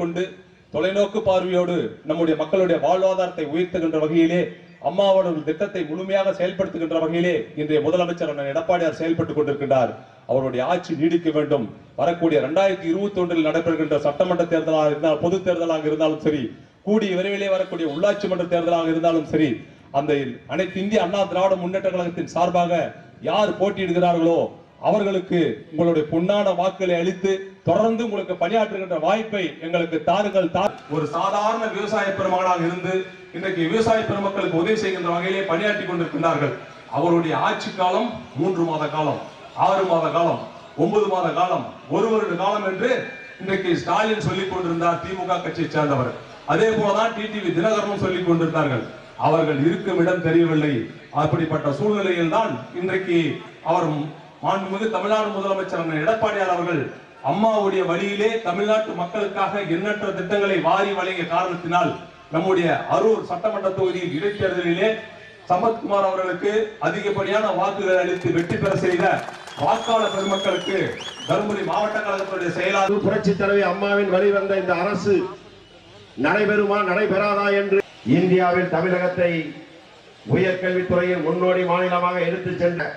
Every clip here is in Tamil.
கொண்டு தொலைநோக்கு பார்வையோடு நம்முடைய மக்களுடைய வாழ்வாதாரத்தை உயர்த்துகின்ற வகையிலே அம்மாவோட திட்டத்தை முழுமையாக செயல்படுத்துகின்ற வகையிலே இன்றைய முதலமைச்சர் அண்ணன் எடப்பாடியார் செயல்பட்டுக் கொண்டிருக்கின்றார். அவருடைய ஆட்சி நீடிக்க வேண்டும். வரக்கூடிய 2021 நடைபெறுகின்ற சட்டமன்ற தேர்தலாக இருந்தால், பொது தேர்தலாக இருந்தாலும் சரி, கூடிய விரைவிலே வரக்கூடிய உள்ளாட்சி மன்ற தேர்தலாக இருந்தாலும் சரி, அந்த அனைத்து இந்திய அண்ணா திராவிட முன்னேற்ற கழகத்தின் சார்பாக யார் போட்டியிடுகிறார்களோ அவர்களுக்கு உங்களுடைய பொன்னான வாக்குகளை அளித்து தொடர்ந்து உங்களுக்கு பணியாற்றுகின்ற வாய்ப்பை எங்களுக்கு தாருங்கள். ஒரு சாதாரண விவசாய பெருமகனாக இருந்து இன்றைக்கு விவசாய பெருமக்களுக்கு உதவி செய்கின்ற வகையிலே பணியாற்றி கொண்டிருக்கிறார்கள். அவருடைய ஆட்சி காலம் 3 மாத காலம், 6 மாத காலம், 9 மாத காலம், 1 வருட காலம் என்று இன்றைக்கு ஸ்டாலின் சொல்லிக் கொண்டிருந்தார். திமுக கட்சியை சேர்ந்தவர் அதே போலதான் டிடிவி தினகரனும் சொல்லிக் கொண்டிருந்தார்கள். அவர்கள் இருக்கும் இடம் தெரியவில்லை. அப்படிப்பட்ட சூழ்நிலையில் தான் இன்றைக்கு அவர் மாண்புமிகு தமிழ்நாடு முதலமைச்சர் எடப்பாடியார் அவர்கள் அம்மாவுடைய வழியிலே தமிழ்நாட்டு மக்களுக்காக எண்ணற்ற திட்டங்களை வாரி வழங்கிய காரணத்தினால் நம்முடைய அரூர் சட்டமன்ற தொகுதியில் இடைத்தேர்தலிலே சம்பத்குமார் அவர்களுக்கு அதிகப்படியான வாக்குகளை அளித்து வெற்றி பெற செய்த வாக்காளர் பெருமக்களுக்கு தருமபுரி மாவட்ட கழகத்துடைய செயலாளர் புரட்சி தலைவி அம்மாவின் வழிவந்த இந்த அரசு நடைபெறுமா நடைபெறாதா என்று இந்தியாவில் தமிழகத்தை உயர்கல்வித்துறையின் முன்னோடி மாநிலமாக எடுத்துச் சென்ற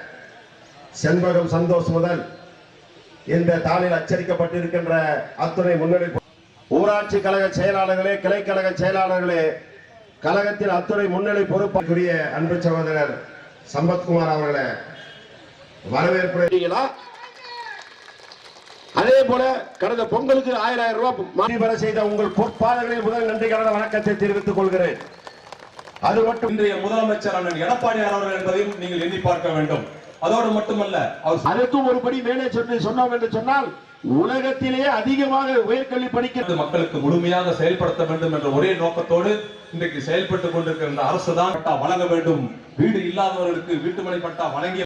செண்பகம் சந்தோஷ் முதல் இந்த தாளில் அச்சடிக்கப்பட்டிருக்கின்ற அத்துணை முன்னணி ஊராட்சி கழக செயலாளர்களே, கிளைக்கழக செயலாளர்களே, கழகத்தில் அத்துணை முன்னணி பொறுப்புக்குரிய அன்பு சகோதரர் சம்பத்குமார் அவர்களை வரவேற்பு. அதே போல கடந்த பொங்கலுக்கு 1000 ரூபாய் பெற செய்த உங்கள் பொறுப்பாளர்களில் முதல் நன்றி கலந்த வணக்கத்தை தெரிவித்துக் கொள்கிறேன். அது மட்டும் இன்றைய முதலமைச்சர் அண்ணன் எடப்பாடியார் அவர்கள் என்பதையும் நீங்கள் எண்ணி பார்க்க வேண்டும். அதோடு மட்டுமல்ல, அதற்கும் ஒருபடி மேலே சொன்னோம் என்று சொன்னால் உலகத்திலேயே அதிகமாக உயர்கல்வி படிக்கிறது மக்களுக்கு முழுமையாக செயல்படுத்த வேண்டும் என்ற ஒரே நோக்கத்தோடு இன்றைக்கு செயல்பட்டுக் கொண்டிருக்கிற அரசு தான் பட்டா வழங்க வேண்டும். வீடு இல்லாதவர்களுக்கு வீட்டுமனை பட்டா வழங்கிய